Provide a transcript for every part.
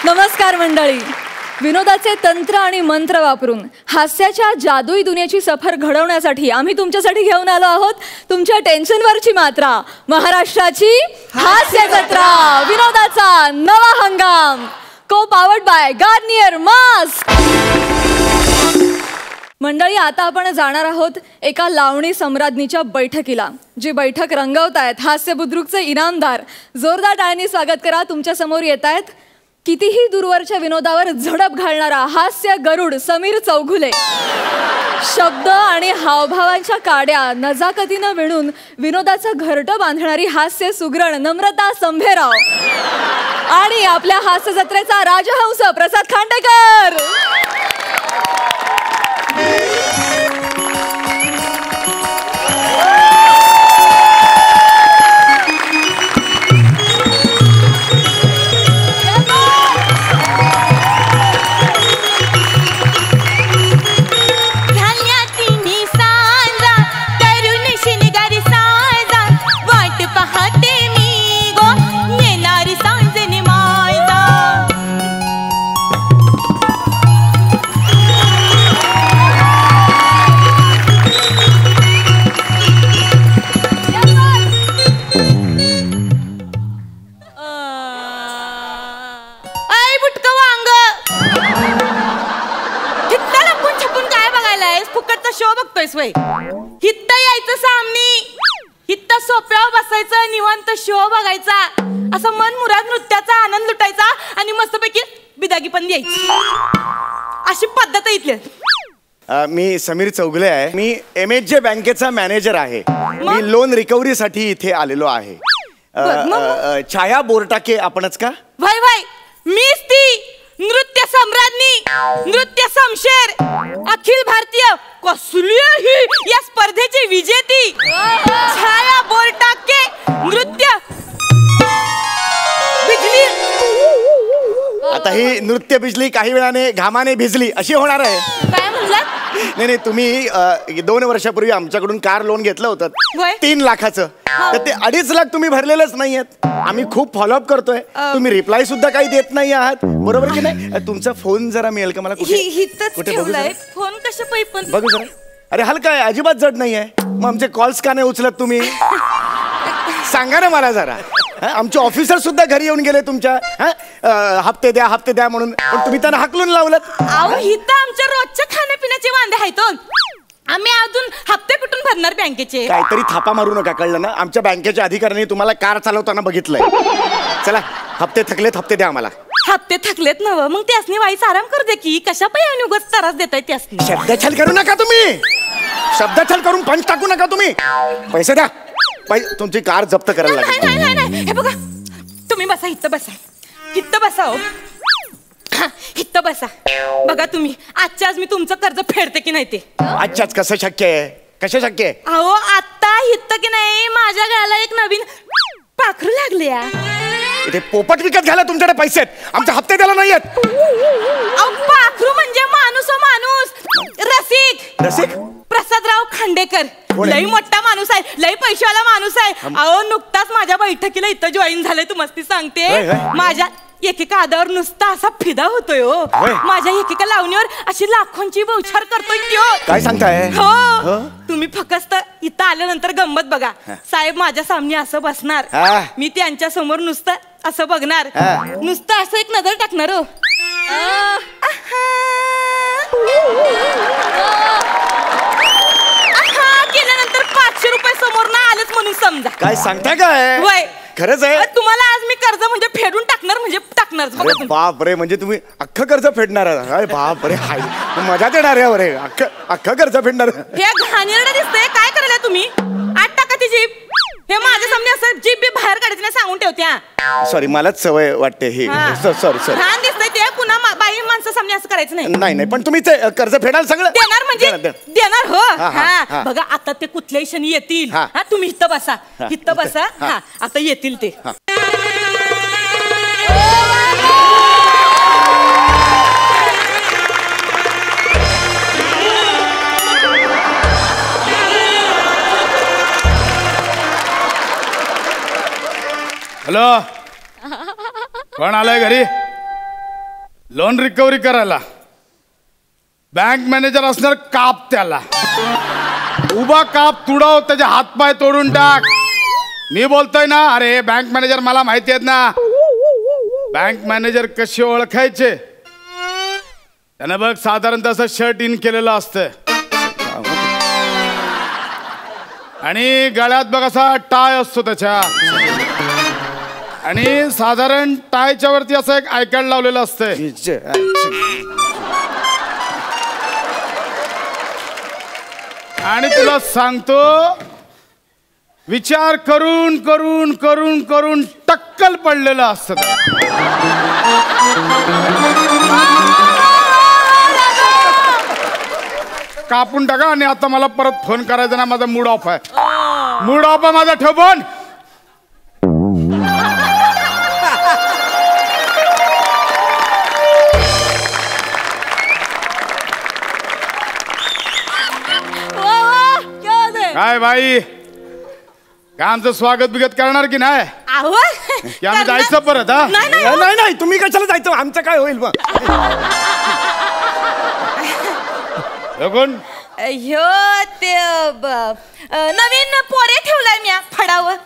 नमस्कार मंडळी. विनोदाचे तंत्र आणि मंत्र वापरून हास्याच्या जादुई दुनियेची सफर घडवण्यासाठी आम्ही तुमच्यासाठी घेऊन आलो आहोत तुमच्या टेन्शनवरची मात्रा, महाराष्ट्राची हास्य जत्रा, विनोदाचा नवा हंगाम, को पावर्ड बाय गार्नियर मास्क. मंडळी, आता आपण जाणार आहोत एका लावणी सम्राज्ञीच्या बैठकीला. जी बैठक रंगवतायत हास्य बुद्रुकचे इनामदार. जोरदार टाळ्यांनी स्वागत करा. तुमच्या समोर येत आहेत कितीही दूरवरच्या विनोदावर झडप घालणारा हास्य गरुड समीर चौघुले. शब्द आणि हावभावांच्या काड्या नजाकतीनं विणून विनोदाचं घरटं बांधणारी हास्य सुगरण नम्रता संभेराव. आणि आपल्या हास्य जत्रेचा राजहंस प्रसाद खांडेकर. हित्त यायचं सामनी, हित्त सोप्यावर बसायचं, निवांत शो बघायचा, असं मन मुराद नृत्याचा आनंद लुटायचा आणि मस्तपैकी बिदागी पण द्यायची. अशी पद्धत आहे इथली. मी समीर चौगुले आहे. मी MHJ बँकेचा मॅनेजर आहे. मी लोन रिकव्हरी साठी इथे आलेलो आहे. छाया बोरटाके आपणच का? भाई भाई, मीच ती नृत्य सम्राज्ञी, नृत्य शमशेर, अखिल भारतीय कसली ही या स्पर्धेची विजेती छाया बोरटाके, नृत्य बिजली. आता ही नृत्य बिजली काही वेळाने घामाने भिजली अशी होणार आहे. काय म्हणलात? नाही, तुम्ही 2 वर्षापूर्वी आमच्याकडून कार लोन घेतलं होतं 3 लाखाचं. तर ते 2.5 लाख तुम्ही भरलेलंच नाहीयेत. आम्ही खूप फॉलोअप करतोय. तुम्ही रिप्लाय सुद्धा काही देत नाही आहात, बरोबर की नाही? तुमचा फोन जरा मिळेल का मला? कुठे ठेवलाय फोन? कशा पैपण बघू जरा. अरे हलका आहे, अजिबात जड नाहीये. मग आमचे कॉल्स का नाही उचलत तुम्ही? सांगा ना मला जरा. आमचे ऑफिसर सुद्धा घरी येऊन गेले तुमच्या, हप्ते द्या म्हणून, पण तुम्ही त्यांना हाकलून लावलं. अहो, हिथं आमच्या रोजच्या खाण्यापिण्याचे वांदे आहेत. आम्ही अजून हप्ते कुठून भरणार बँकेचे? काहीतरी थापा मारू नका, कळलं ना? आमच्या बँकेच्या अधिकाऱ्यांनी तुम्हाला कार चालवताना बघितलंय. चला, हप्ते थकलेत, हप्ते द्या आम्हाला. हप्ते थकलेत नव, मग त्यासनी वाईस आराम करू दे की. कशा पाहिजे उगाच त्रास देताय त्यासनी? शब्दछल करू नका तुम्ही. शब्दछल करून पंच टाकू नका तुम्ही. पैसे द्या. तुमची कार जप्त करायला लागेल. नाही, हे बघा, तुम्ही बसा, हित्त बसा, हित्त बसा. हो, हित्त बसा. बघा तुम्ही, आजच्या आज मी तुमचं कर्ज फेडते की नाही ते. आजच्याच कसं शक्य आहे? कसं शक्य आहे? अहो, आता हित्त की नाही माझ्या गळ्याला एक नवीन पाखरू लागले. इथे पोपट विकत घ्यायला तुमच्याकडे पैसे आहेत, आमचे हप्ते द्यायला नाहीयेत. पाखरू म्हणजे माणूस. रसिक प्रसादराव खांडेकर. लई मोठा माणूस आहे, लई पैशावाला माणूस आहे. अहो, नुकताच माझ्या बैठकीला इथं जॉईन झालंय. तू मस्ती सांगते. माझ्या एकेका आदावर नुसता असा फिदा होतोय. हो, माझ्या एकेका लावणीवर अशी लाखोंची बौछार करतोय त्यो. काय सांगताय? हो, तुम्ही फक्त इथं आल्यानंतर गंमत बघा. साहेब माझ्या सामने असं बसणार, मी त्यांच्या समोर नुसतं असं बघणार, नुसतं असं एक नजर टाकणार. हो, केल्यानंतर 500 रुपये समोर ना आलेच म्हणून समजा. काय सांगताय? काय वय खरंच आहे? तुम्हाला आज मी कर्ज म्हणजे फेडून टाकणार, म्हणजे टाकणार. बाप रे, म्हणजे तुम्ही अख्खं कर्ज फेडणार? अरे बाप रे, हाय मजा देणार आहे. अरे अख्खं कर्ज फेडणार? हे घाणेरडं दिसतंय. काय करायला तुम्ही? 8 टाका ती जीप. हे माझ्या सामने असं जीप बी बाहेर काढायचं नाही सांगून ठेवत्या. सॉरी, मलाच सवय वाटते ही. सॉरी. छान दिसतंय ते. पुन्हा बाई माणसा सामने असं करायचं नाही. नाही, पण तुम्ही कर्ज फेडाल सगळं? देणार म्हणजे देणार. हो, बघा आता ते कुठल्याही क्षणी येतील. तुम्ही इथं बसा, इथं बसा. आता येतील ते. हॅलो, कोण आलंय घरी? लोन रिकव्हरी करायला बँक मॅनेजर असणार काप त्याला. उभा काप तुडव, त्याचे हातपाय तोडून टाक. मी बोलतोय ना, अरे बँक मॅनेजर मला माहिती आहेत ना. बँक मॅनेजर कसे ओळखायचे? त्यानं बघ साधारणतः असं शर्ट इन केलेलं असतं आणि गळ्यात बघ असा टाय असतो त्याच्या, आणि साधारण टायच्या वरती असं एक आय कार्ड लावलेलं असतंय. आणि तुला सांगतो, विचार करून करून करून करून टक्कल पडलेलं असतं. कापून टाका. आणि आता मला परत फोन करायचा ना, माझा मूड ऑफ आहे. मूड ऑफ आहे माझा. ठेव फोन. काय बाई, काय आमचं स्वागत बिगत करणार की नाही? की आम्ही जायचं परत? हा नाही नाही, तुम्ही कशाला जायचं? आमचं काय होईल मग? कोण? ह्यो ते नवीन पोरे ठेवलाय मी फडावर.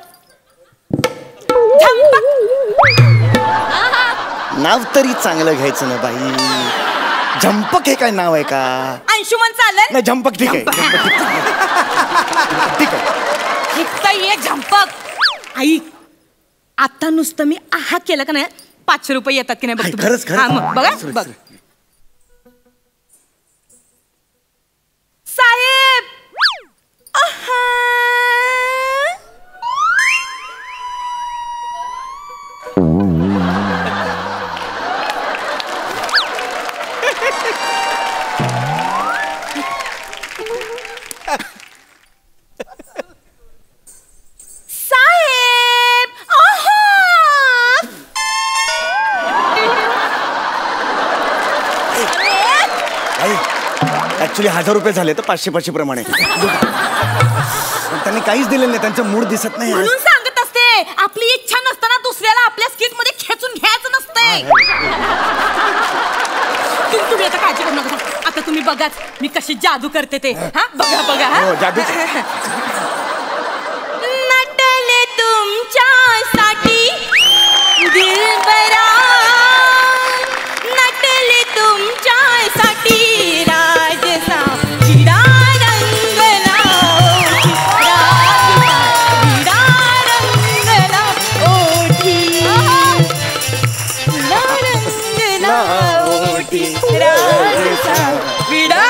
नाव तरी चांगलं घ्यायचं ना बाई. झंपक हे काय नाव आहे का? अंशुमन चालेल? नाही, झंपक ठीक आहे. ठीक आहे. ये झंपक. आई, आता नुसतं मी आहा केलं का नाही, 500 रुपये येतात की नाही बघ. खरंच बघा बघ. साहेब, ऍक्च्युली 1000 रुपये झाले तर 500 प्रमाणे. त्यांनी काहीच दिलेलं नाही, त्यांचा मूड दिसत नाही. म्हणून सांगत असते, आपली इच्छा नसताना दुसऱ्याला आपल्या स्किट मध्ये खेचून घ्यायचं नसतंय. तुम्ही आता काळजी करू नका. आता तुम्ही बघाच मी कशी जादू करते ते. हा बघा बघा. जादू. नटले तुमच्यासाठी दिलबरा, नटले तुमच्यासाठी राजसा विडा रंगला, विडा रंगला ओठी, रंगला ओठी राजसा विडा.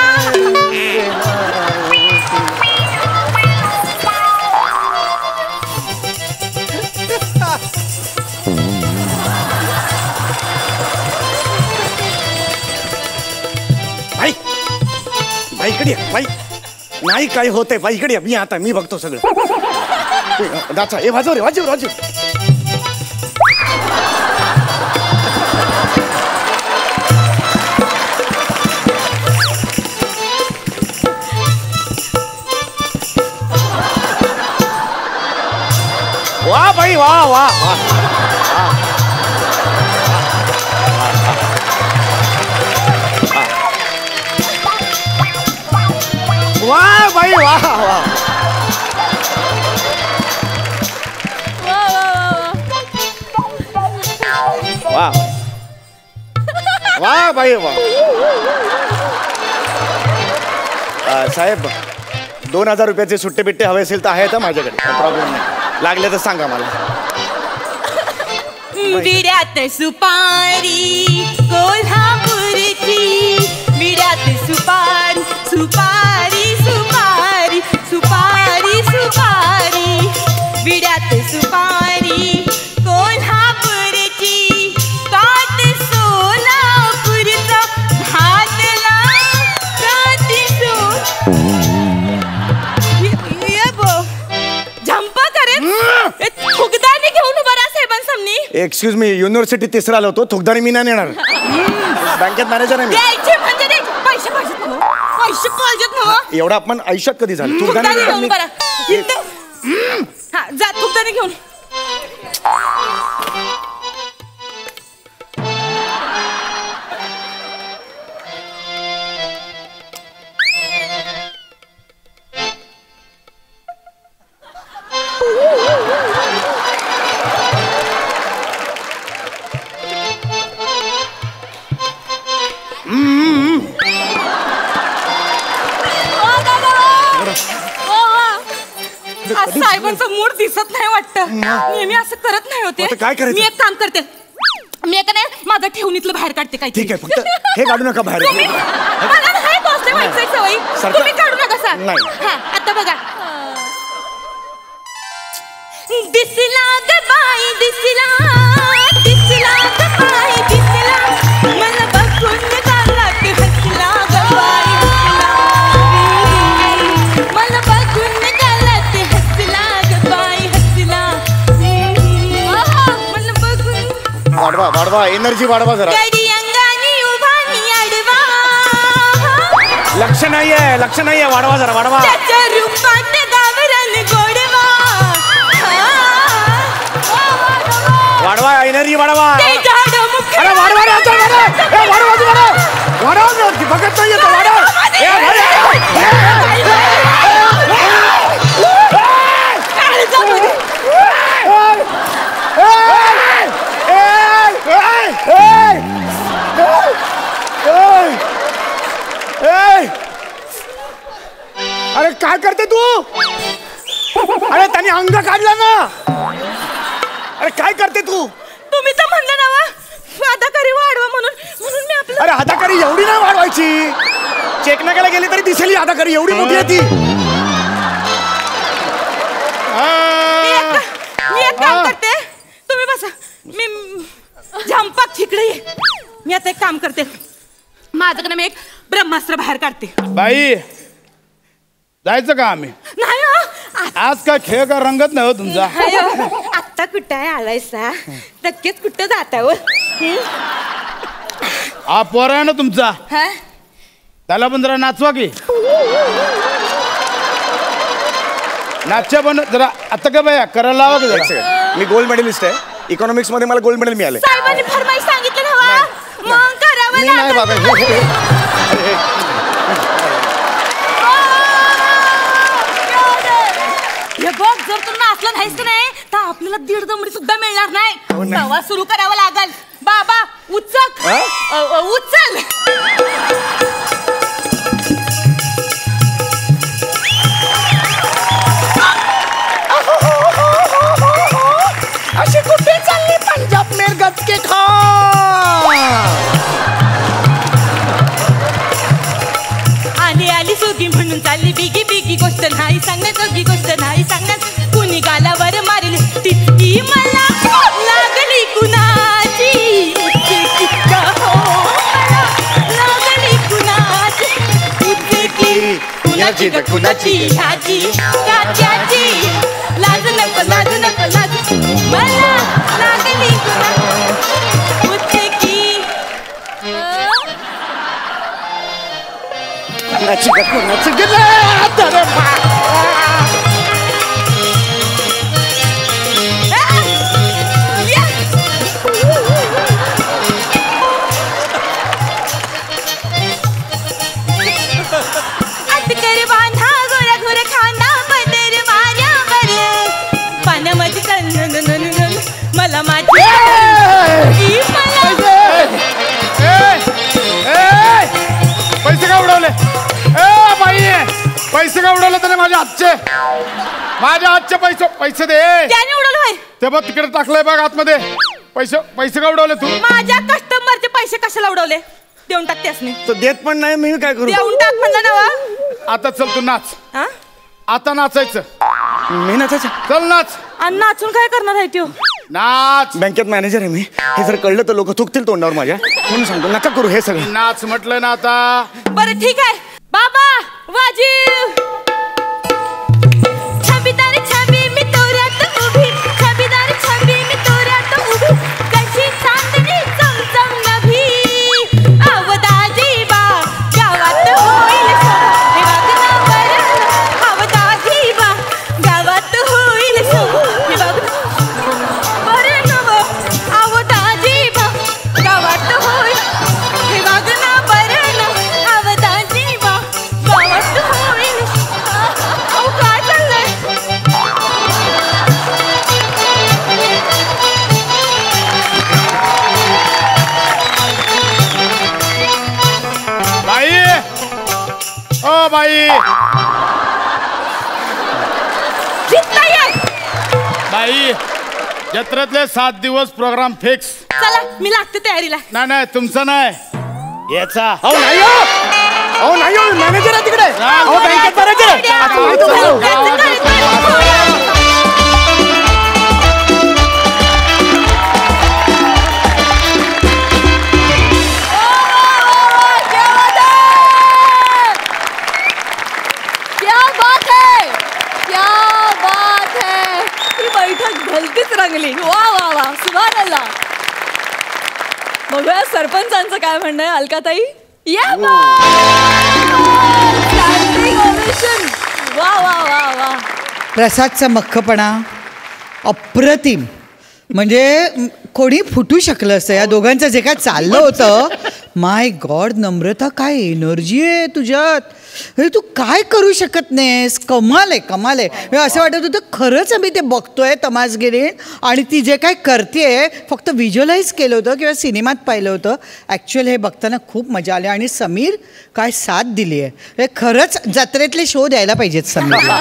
बाई इकडे बाई. नाही काय होतंय बाई, इकडे मी आता मी बघतो सगळं. दाचा हे वाजव रे, वाजव वाजव. वा बाई वा वा वा. वा बाई वा वा. वा वा बाई वा. साहेब, 2000 रुपयाचे सुट्टे बिट्टे हवे असेल तर आहेत माझ्याकडे, प्रॉब्लेम नाही. लागले तर सांगा मला. विड्यात सुपारी कोल्हापूरची, विड्यात सुपारी सुपारी सुपारी सुपारी सुपारी, विड्यात सुपारी कोल्हापूरची, कात सोलापूरचा भातला काती सो. ये बो झंपा करे फुगदानी घेऊन उभा राहा साहेबांसामनी. एक्सक्यूज मी, युनिव्हर्सिटी तिसरा आलो होतो, थुकदारी मी नाही येणार. बँकेत मॅनेजर आहे मी. म्हणजे पैसे पाहिजेत ना, पैसे पाहिजेत ना. एवढा आपण आयुष्यात कधी झालं? थुकदानी घेऊन बरा. हा जा थुकदानी घेऊन. साहेबांचा मूड दिसत नाही वाटतं. नेहमी असं करत नाही होते. काय करायचं? मी एक काम करते, मी एक नाही माझं ठेवणीतलं बाहेर काढते. काय ठीक आहे, फक्त हे काढू नका बाहेर. मला नाही बसले व्हायचंय सवय. तुम्ही काढू नका सर. हा आता बघा. दिसला ग बाई दिसला, दिसला ग बाई दिसला, मला बघून गालात हसला ग बाई हसला, मला बघून गालात हसला ग बाई हसला, मला बघून. वाढवा वाढवा, एनर्जी वाढवा जरा. गडी अंगानी उभा नि आडवा, लक्ष नाहीये, लक्ष नाहीये, वाढवा जरा वाढवा. त्याच्या रूपात गावरान गोडवा, वाढवा, एनर्जी वाढवा. ते झाड मुख. अरे वाढवा रे, आता वाढवा. ए वाढवा तू, वाढवा. वाढवा, बघत नाहीये तो, वाढवा. ए वाढवा. अरे काय करते तू? अरे त्याने अंग काढला ना. अरे काय करते तू? तुम्ही तर म्हणलं ना वा अदाकारी वाढवा म्हणून, म्हणून मी आपलं. अरे अदाकारी एवढी नाही वाढवायची. चेक नाकाला गेली तरी दिसेल अदाकारी, एवढी मोठी आहे ती. मी एक काम करते, तुम्ही बसा. मी झंपाक ठिकडे ये. मी आता एक काम करते, माझ्याकडे मी एक ब्रह्मास्त्र बाहेर काढते. बाई जायचं का आम्ही? नाही आज काय खेळ का रंगत नाही हो तुमचा? आत्ता कुठं आलायसा, नक्कीच कुठं जाता हो. हा पोर आहे ना तुमचा, त्याला पण जरा नाचवा की. नाच्या पण जरा आता का बाया करायला लावा की जरा. मी गोल्ड मेडलिस्ट आहे इकॉनॉमिक्स मध्ये, मला गोल्ड मेडल मिळाले. साहेबांनी फरमाईश सांगितलं हवा मग करावं मी नाही बाबा. हे बघ, जर तू नाचलं नाहीस की नाही तर आपल्याला 1.5 दमडी सुद्धा मिळणार नाही. तेव्हा सुरू करावं लागल. बाबा उचक, उचल. अशी कुठे चालली पंजाब में गचके खा. आली आली सुगी म्हणून चालली बिगी बिगी, गोष्ट नाही सांगण्याजोगी, गोष्ट नाही सांगण्यात. कुणी गालावर मारली तितकी मला लागली कुणाची उचकी का हो, मला लागली कुणाची उचकी. कुणाची तर कुणाची, ह्याची का त्याची, लाज नको लाज नको लाज, मला लागली कुणाची उचकी. कुणाची का कुणाची गेलं. अरे अटकर बांधा गोरा गोरा खांदा पदर माऱ्यावर, पानामध्ये कन्न मला माझी पैसे का उडवले? बाई पैसे का उडवले त्याने? माझ्या हातचे पैसे पैसे दे. त्याने उडवलं होय? ते बघ तिकडे टाकलंय बघ आतमध्ये. पैसे पैसे का उडवले तू? माझ्या कस्टमरचे पैसे कशाला उडवले? देऊन टाक त्यासनी. तो देत पण नाही, मी काय करू? देऊन टाक म्हणलं ना वा. आता चल तू नाच. आता नाचायचं. मी नाचायचं? चल नाच. आणि नाचून काय करणार आहे त्यो? नाच. बँकेत मॅनेजर आहे मी. हे जर कळलं तर लोक थुकतील तोंडावर माझ्या, म्हणून सांगतो नका करू हे सगळं. नाच म्हटलं ना आता. बरं ठीक आहे. बाबा वाजीव. छबीदार छबी मी तोऱ्यात उभी, छबीदार छबी मी तोऱ्यात उभी, कशी चांदणी चमचम नभी. अवदाजी बा गावात होईल हे वागणं बरं, अवदाजी बा गावात होईल हे वागणं बरं नव. अवदाजी बा गावात होईल हे वागणं बरं न, अवदाजी बा गावात होईल. अहो काय चाललंय? बाई ओ बाई जितका आई जत्रेतले 7 दिवस प्रोग्राम फिक्स. चला मी लागते तयारीला. नाही तुमचं नाही याचा. अहो नाही मॅनेजर आहे तिकडे. बँकेत भलतीच रंगली. वा वा वा सुभान अल्लाह. बघूया सरपंचांचं काय म्हणणं आहे. अलकाताई या. वा वा वा वा. प्रसादचा मख्खपणा अप्रतिम. म्हणजे कोणी फुटू शकलं असतं. या दोघांचं जे काय चाललं होतं. माय गॉड नम्रता काय एनर्जी आहे तुझ्यात. हे तू काय करू शकत नाहीस. कमाल आहे कमाल आहे. असं वाटत होतं खरंच आम्ही ते बघतोय तमासगिरी आणि ती जे काय करते फक्त व्हिज्युअलाइज केलं होतं किंवा सिनेमात पाहिलं होतं. ॲक्च्युअल हे बघताना खूप मजा आली आणि समीर काय साथ दिली आहे. हे खरंच जत्रेतले शो द्यायला पाहिजेत समीरला.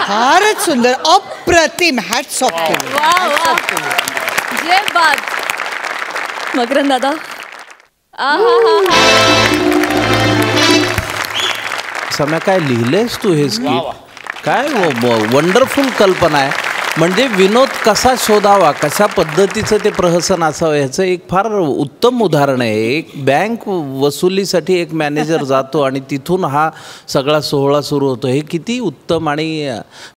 फारच सुंदर अप्रतिम. हॅट्स ऑफ केलं. जे बात. मकरंद दादा सम्या काय लिहिलेस तू हे स्क्रिप्ट. काय वंडरफुल कल्पना आहे. म्हणजे विनोद कसा शोधावा कशा पद्धतीचं ते प्रहसन असावं ह्याचं एक फार उत्तम उदाहरण आहे. एक बँक वसुलीसाठी एक मॅनेजर जातो आणि तिथून हा सगळा सोहळा सुरू होतो. हे किती उत्तम आणि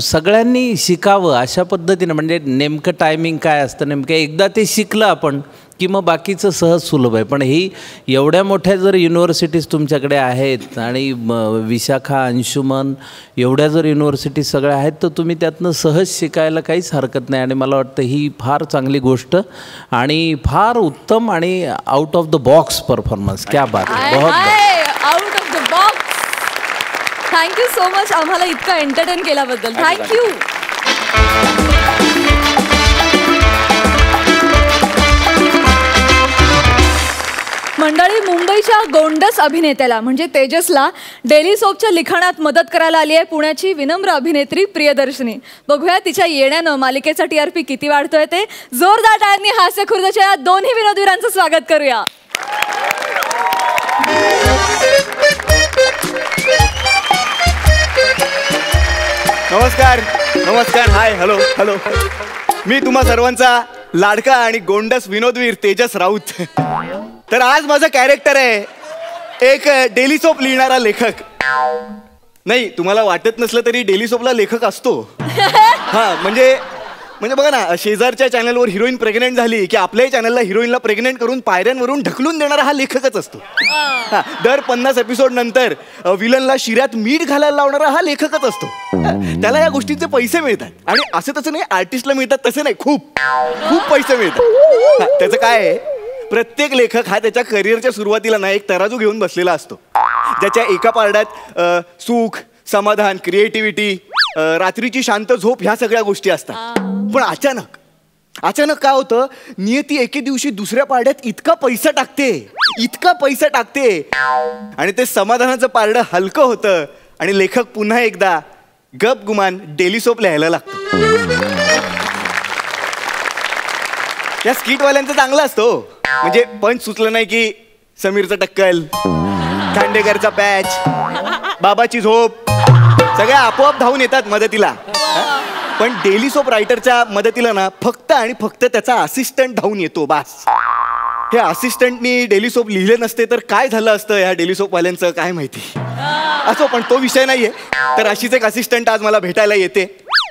सगळ्यांनी शिकावं अशा पद्धतीनं. म्हणजे नेमकं टायमिंग काय असतं नेमकं एकदा ते शिकलं आपण की मग बाकीचं सहज सुलभ आहे. पण ही एवढ्या मोठ्या जर युनिव्हर्सिटीज तुमच्याकडे आहेत आणि विशाखा अंशुमन एवढ्या जर युनिव्हर्सिटीज सगळ्या आहेत तर तुम्ही त्यातनं सहज शिकायला काहीच हरकत नाही. आणि मला वाटतं ही फार चांगली गोष्ट आणि फार उत्तम आणि out of the box performance. क्या बात आहे. Out of the box. Thank you so much आम्हाला इतकं एंटरटेन केल्याबद्दल. थँक्यू. मंडळी मुंबईच्या गोंडस अभिनेत्याला म्हणजे तेजसला डेली सोपच्या लिखाणात मदत करायला आली आहे पुण्याची विनम्र अभिनेत्री प्रियदर्शनी. बघूया तिच्या येण्यानं मालिकेचा TRP किती वाढतोय ते. जोरदार टाळ्यांनी हास्य खुर्दच्या या दोन्ही विनोदवीरांचं स्वागत करूया. नमस्कार नमस्कार. Hi hello hello. मी तुम्हा सर्वांचा लाडका आणि गोंडस विनोदवीर तेजस राऊत. तर आज माझं कॅरेक्टर आहे एक डेली सोप लिहिणारा लेखक. नाही तुम्हाला वाटत नसलं तरी डेली सोपला लेखक असतो. हा म्हणजे बघा ना शेजारच्या चॅनलवर हिरोईन प्रेग्नेंट झाली की आपल्याही चॅनलला हिरोईनला प्रेग्नेंट करून पायऱ्यांवरून ढकलून देणारा हा लेखकच असतो. दर 50 एपिसोड नंतर विलनला शिऱ्यात मीठ घालायला लावणारा हा लेखकच असतो. त्याला या गोष्टींचे पैसे मिळतात. आणि असं तसं नाही आर्टिस्टला मिळतात तसं नाही खूप खूप पैसे मिळतात. त्याचं काय आहे प्रत्येक लेखक हा त्याच्या करिअरच्या सुरुवातीला ना एक तराजू घेऊन बसलेला असतो ज्याच्या एका पारड्यात सुख समाधान क्रिएटिव्हिटी रात्रीची शांत झोप ह्या सगळ्या गोष्टी असतात. पण अचानक काय होतं नियती एके दिवशी दुसऱ्या पारड्यात इतका पैसा टाकते आणि ते समाधानाचं पारडं हलकं होतं आणि लेखक पुन्हा एकदा गप गुमान डेली सोप लिहायला लागतो. या स्किटवाल्यांचं चांगलं असतो. म्हणजे पंच सुचलं नाही की समीरचं टक्कल खांडेकरचा पॅच बाबाची झोप सगळ्या आपोआप धावून येतात मदतीला. पण डेली सोप रायटरच्या मदतीला ना फक्त आणि फक्त त्याचा असिस्टंट धावून येतो बास. हे असिस्टंटनी डेली सोप लिहिले नसते तर काय झालं असतं ह्या डेली सोपवाल्यांचं काय माहिती. असो पण तो विषय नाहीये. तर अशीच एक असिस्टंट आज मला भेटायला येते.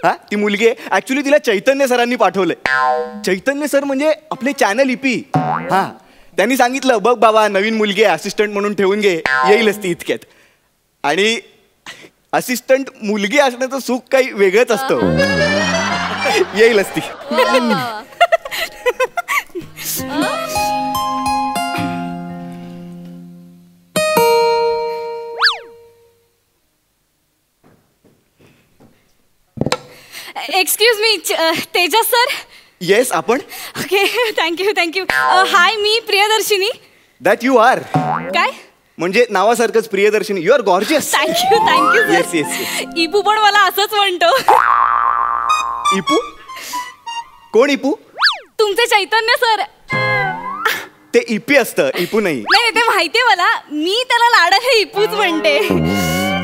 हा ती मुलगी आहे. ऍक्च्युली तिला चैतन्य सरांनी पाठवलंय. चैतन्य सर म्हणजे आपले चॅनल EP. हा त्यांनी सांगितलं बघ बाबा नवीन मुलगी आहे असिस्टंट म्हणून ठेवून घे येईलच ती इतक्यात. आणि असिस्टंट मुलगी असण्याचं सुख काही वेगळंच असतं. येईलच ती. Excuse me Tejas sir. Yes आपण. Okay thank you. हाय मी प्रियदर्शिनी. That you are. काय म्हणजे नावासारखंच Priyadarshini. You are gorgeous. Thank you yes. इपू पण मला असंच म्हणतो. इपू कोण इपू? तुमचे चैतन्य सर. ते इपी असतं, इपू नाही. नाही ते माहितीये मला, मी त्याला लाडाने इपूच म्हणते.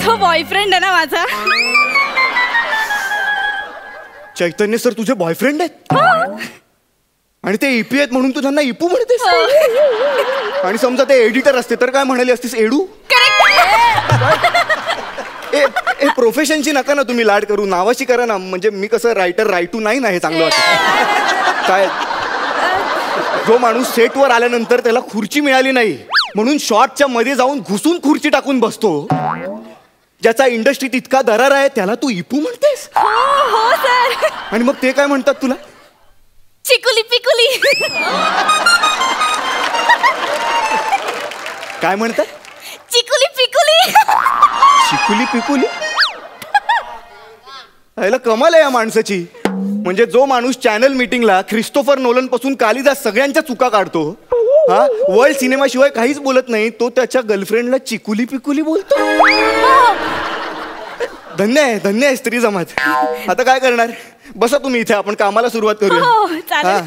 तो बॉयफ्रेंड आहे ना माझा. चैतन्य सर तुझे बॉयफ्रेंड आहेत आणि ते इपी आहेत म्हणून तू त्यांना इपू म्हणतेस? आणि समजा ते एडिटर असते तर काय म्हणाली असतीस? एडू. ए प्रोफेशनची नका ना तुम्ही लाड करू, नावाची करा ना. म्हणजे मी कसं रायटर रायटू नाही ना, हे चांगलं वाटतं. काय जो माणूस सेटवर आल्यानंतर त्याला खुर्ची मिळाली नाही म्हणून शॉर्टच्या मध्ये जाऊन घुसून खुर्ची टाकून बसतो, ज्याचा इंडस्ट्रीत इतका दरार आहे, त्याला तू इपू म्हणतेस? हो सर. आणि मग ते काय म्हणतात तुला? चिकुली पिकुली. काय म्हणतात? चिकुली पिकुली. चिकुली पिकुली. याला कमाल आहे या माणसाची. म्हणजे जो माणूस चॅनल मीटिंगला ख्रिस्तोफर नोलन पासून कालिदास सगळ्यांच्या चुका काढतो, हा वर्ल्ड सिनेमा शिवाय काहीच बोलत नाही, तो त्याच्या गर्लफ्रेंडला चिकुली पिकुली बोलतो. धन्य आहे स्त्री समाज. आता काय करणार? बसा तुम्ही इथे, आपण कामाला सुरुवात करूया.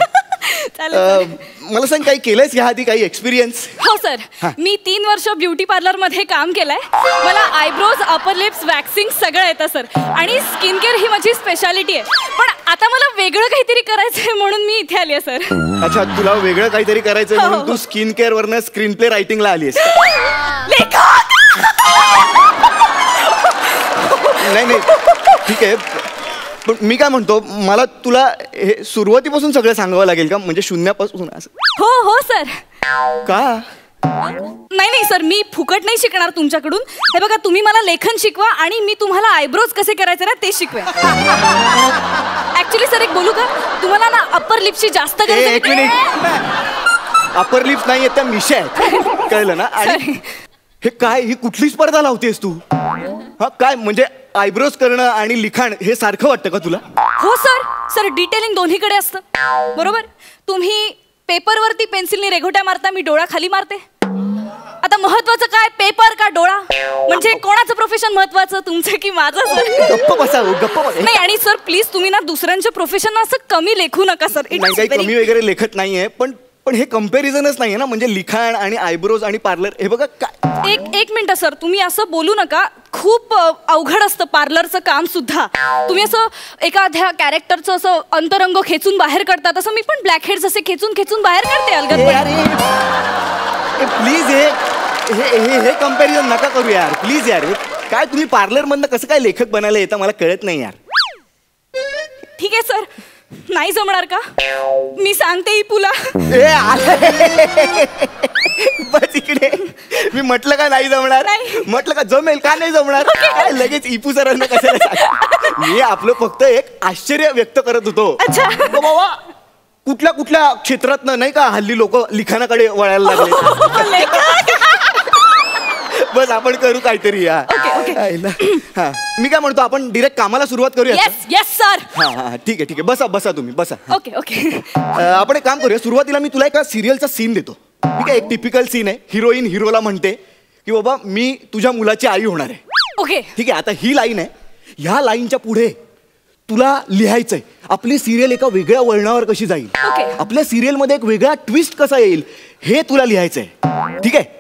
मला सांग, काही केलंयस ह्या आधी? काही एक्सपिरियन्स? हो सर, मी 3 वर्ष ब्युटी पार्लर मध्ये काम केलंय. मला आयब्रोज, अपर लिप्स, वॅक्सिंग सगळं येतं सर. आणि स्किन केअर ही माझी स्पेशालिटी आहे. पण आता मला वेगळं काहीतरी करायचंय म्हणून मी इथे आली आहे सर. अच्छा, तुला वेगळं काहीतरी करायचंय म्हणून तू स्किन केअर वरनं स्क्रीन प्ले रायटिंगला आलीस? नाही ठीक आहे, पण मी काय म्हणतो, मला तुला हे सुरुवातीपासून सगळं सांगावं लागेल का? म्हणजे शून्यापासून असं? हो सर. का? नाही सर, मी फुकट नाही शिकणार तुमच्याकडून. हे बघा, तुम्ही मला लेखन शिकवा आणि मी तुम्हाला आयब्रोज कसे करायचे ना ते शिकवेन. ऍक्च्युली सर एक बोलू का, तुम्हाला ना अप्पर लिप्सची जास्त गरज आहे. एक मिनिट, अप्पर लिप्स नाही आहेत त्या मिशा आहेत, कळलं ना? आणि हे काय, ही कुठली स्पर्धा लावतेस तू? हा काय म्हणजे आयब्रोज करणं आणि लिखाण हे सारखं वाटतं का तुला? हो सर, डिटेलिंग दोन्हीकडे असतं. बरोबर. तुम्ही पेपरवरती पेन्सिलने रेघोट्या मारता, मी डोळा खाली मारते. आता महत्वाचं काय, पेपर का डोळा? म्हणजे कोणाचं प्रोफेशन महत्वाचं, तुमचं की माझं? गप्प बसा, गप्प बसा. नाही, आणि सर प्लीज तुम्ही ना दुसऱ्यांच्या प्रोफेशन असं कमी लेखू नका सर. नाही, काही कमी वगैरे लेखत नाहीये, पण हे कम्पॅरिझनच नाहीये ना. म्हणजे लिखाण आणि आयब्रोज आणि पार्लर, हे बघा काय. एक मिनिट सर, तुम्ही असं बोलू नका. खूप अवघड असतं पार्लरचं काम सुद्धा. तुम्ही असं एखाद्या कॅरेक्टरचं असं अंतरंग खेचून बाहेर काढता, तसं मी पण ब्लॅक हेड्स असे खेचून बाहेर काढते अलगदपणे. प्लीज हे कम्पॅरिझन नका करू यार, प्लीज यार. काय तुम्ही पार्लर मधनं कसं काय लेखक बनायला येतं मला कळत नाही यार. ठीक आहे सर, नाही जमणार का? मी सांगते इपूला. बस इकडे, मी म्हटलं का नाही जमणार? म्हटलं का जमेल, का नाही जमणार? लगेच इपू सरांना कशाला? मी आपलं फक्त एक आश्चर्य व्यक्त करत होतो. अच्छा बाबा, कुठल्या क्षेत्रात नाही का हल्ली लोक लिखाणाकडे वळायला लागले. बस आपण करू काहीतरी. मी काय म्हणतो, आपण डिरेक्ट कामाला सुरुवात करूया. Yes sir. हा ठीक आहे, बसा तुम्ही बसा. ओके. आपण एक काम करूया, सुरुवातीला मी तुला एका सिरियलचा सीन देतो. ठीक आहे, एक टिपिकल सीन आहे. हिरोईन हिरोला म्हणते की बाबा मी तुझ्या मुलाची आई होणार आहे. ओके ठीक आहे. आता ही लाईन आहे, ह्या लाईनच्या पुढे तुला लिहायचंय आपली सिरियल एका वेगळ्या वळणावर कशी जाईल, आपल्या सिरियल मध्ये एक वेगळा ट्विस्ट कसा येईल हे तुला लिहायचंय. ठीक आहे